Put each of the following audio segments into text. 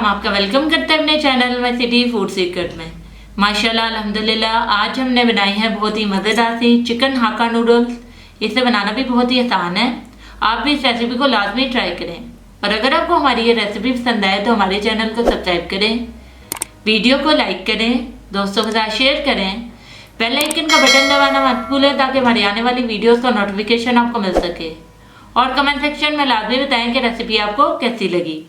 हम आपका वेलकम करते हैं अपने चैनल में सिटी फूड सीक्रेट में। माशाल्लाह अल्हम्दुलिल्लाह आज हमने बनाई है बहुत ही मज़ेदार सी चिकन हाक्का नूडल्स। इसे बनाना भी बहुत ही आसान है। आप भी इस रेसिपी को लाजमी ट्राई करें और अगर आपको हमारी ये रेसिपी पसंद आए तो हमारे चैनल को सब्सक्राइब करें, वीडियो को लाइक करें, दोस्तों के साथ शेयर करें, बेल आइकन का बटन दबाना मत भूलें ताकि हमारी आने वाली वीडियोस का नोटिफिकेशन आपको मिल सके। और कमेंट सेक्शन में लाजमी बताएं कि रेसिपी आपको कैसी लगी।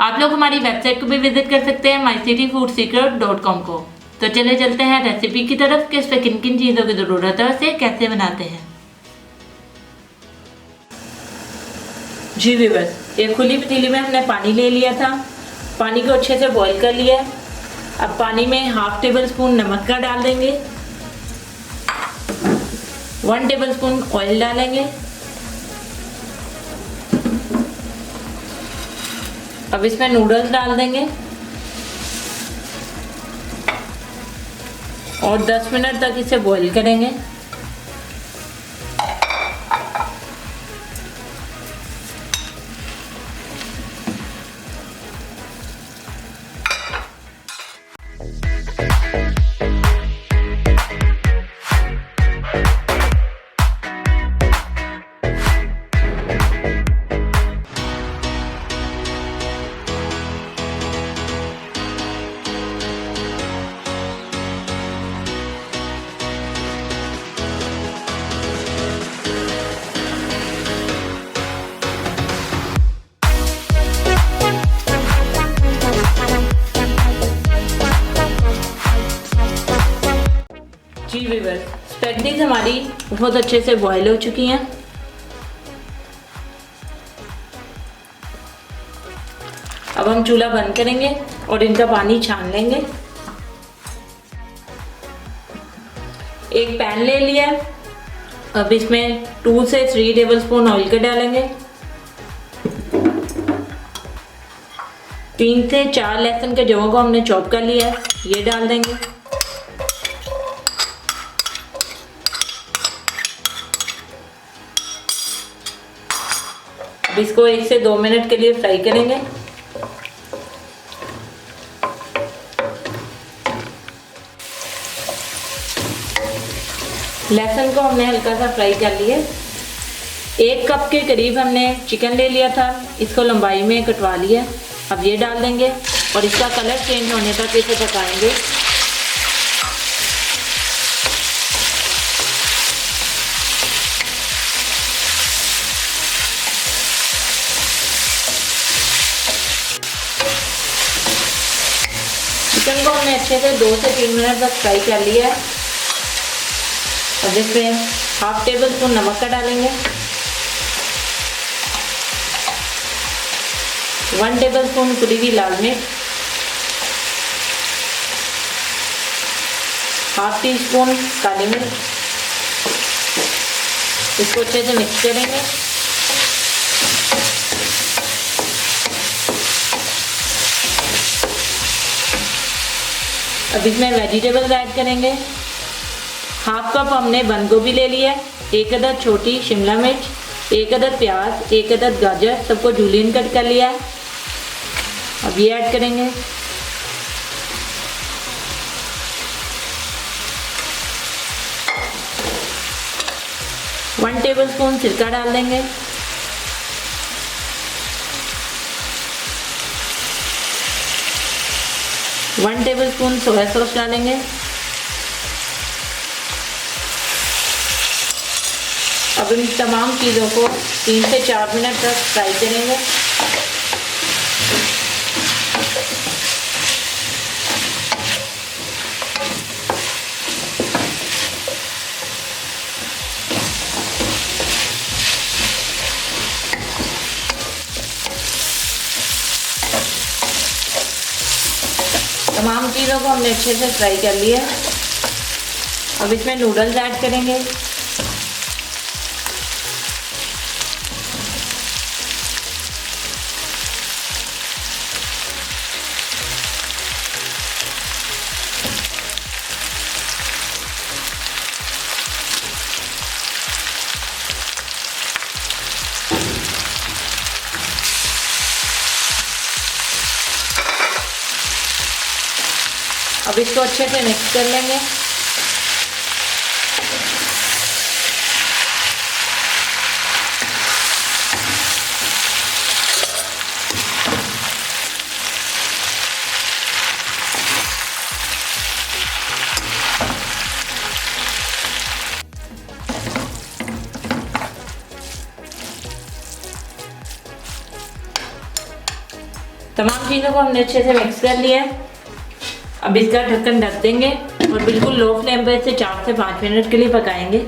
आप लोग हमारी वेबसाइट को भी विजिट कर सकते हैं mycityfoodsecret.com को। तो चले चलते हैं रेसिपी की तरफ कि इस पर किन किन चीज़ों की ज़रूरत है और इसे कैसे बनाते हैं। जी व्यूअर्स, एक खुली पतीली में हमने पानी ले लिया था। पानी को अच्छे से बॉईल कर लिया। अब पानी में 1/2 टेबल स्पून नमक का डाल देंगे, 1 टेबल स्पून ऑयल डालेंगे। अब इसमें नूडल्स डाल देंगे और 10 मिनट तक इसे बॉईल करेंगे। जी व्यूअर्स, स्पैगेटीज हमारी बहुत अच्छे से बॉईल हो चुकी हैं। अब हम चूल्हा बंद करेंगे और इनका पानी छान लेंगे। एक पैन ले लिया। अब इसमें 2 से 3 टेबल स्पून ऑयल के डालेंगे। 3 से 4 लहसुन के जवों को हमने चॉप कर लिया है, ये डाल देंगे। अब इसको 1 से 2 मिनट के लिए फ्राई करेंगे। लहसुन को हमने हल्का सा फ्राई कर लिया। 1 कप के करीब हमने चिकन ले लिया था, इसको लंबाई में कटवा लिया। अब ये डाल देंगे और इसका कलर चेंज होने तक इसे पकाएंगे। चिकन को हमने अच्छे से 2 से 3 मिनट तक फ्राई कर लिया है। अब इसमें 1/2 टेबल स्पून नमक का डालेंगे, 1 टेबल स्पून कुटी हुई लाल मिर्च, 1/2 टी स्पून काली मिर्च। इसको अच्छे से मिक्स करेंगे। अब इसमें वेजिटेबल्स ऐड करेंगे। 1/2 कप हमने बंद गोभी ले लिया, 1 अदद छोटी शिमला मिर्च, 1 अदद प्याज, 1 अदद गाजर, सबको जूलियन कट कर लिया है। अब ये ऐड करेंगे। वन टेबल स्पून सिरका डाल देंगे। One table spoon soya sauce डालेंगे। अब इन तमाम चीज़ों को 3 से 4 मिनट तक फ्राई करेंगे। तमाम चीज़ों को हमने अच्छे से फ्राई कर लिया। अब इसमें नूडल्स ऐड करेंगे। अब इसको अच्छे से मिक्स कर लेंगे। तमाम चीज़ों को हमने अच्छे से मिक्स कर लिया है। अब इसका ढक्कन ढक देंगे और बिल्कुल लो फ्लेम पर इसे 4 से 5 मिनट के लिए पकाएंगे।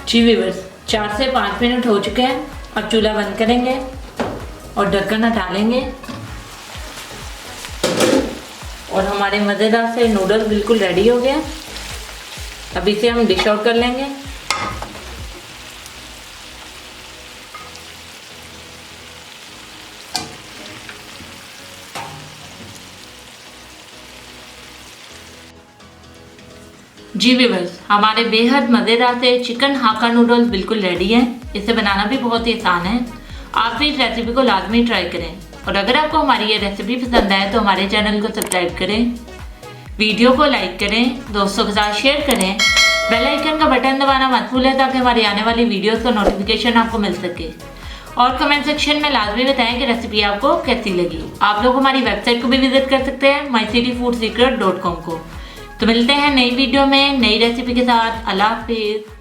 जी व्यूअर्स, 4 से 5 मिनट हो चुके हैं। अब चूल्हा बंद करेंगे और ढक्कन हटा लेंगे और हमारे मज़ेदार से नूडल्स बिल्कुल रेडी हो गए। अब इसे हम डिश आउट कर लेंगे। जी व्यूअर्स, हमारे बेहद मज़ेदार से चिकन हाक्का नूडल्स बिल्कुल रेडी हैं। इसे बनाना भी बहुत ही आसान है। आप भी इस रेसिपी को लाजमी ट्राई करें और अगर आपको हमारी ये रेसिपी पसंद आए तो हमारे चैनल को सब्सक्राइब करें, वीडियो को लाइक करें, दोस्तों के साथ शेयर करें, बेल आइकन का बटन दबाना मत भूलें ताकि हमारी आने वाली वीडियोस का नोटिफिकेशन आपको मिल सके। और कमेंट सेक्शन में लाजमी बताएं कि रेसिपी आपको कैसी लगी। आप लोग हमारी वेबसाइट को भी विजिट कर सकते हैं mycityfoodsecret.com को। तो मिलते हैं नई वीडियो में नई रेसिपी के साथ। अल्लाह हाफिज़।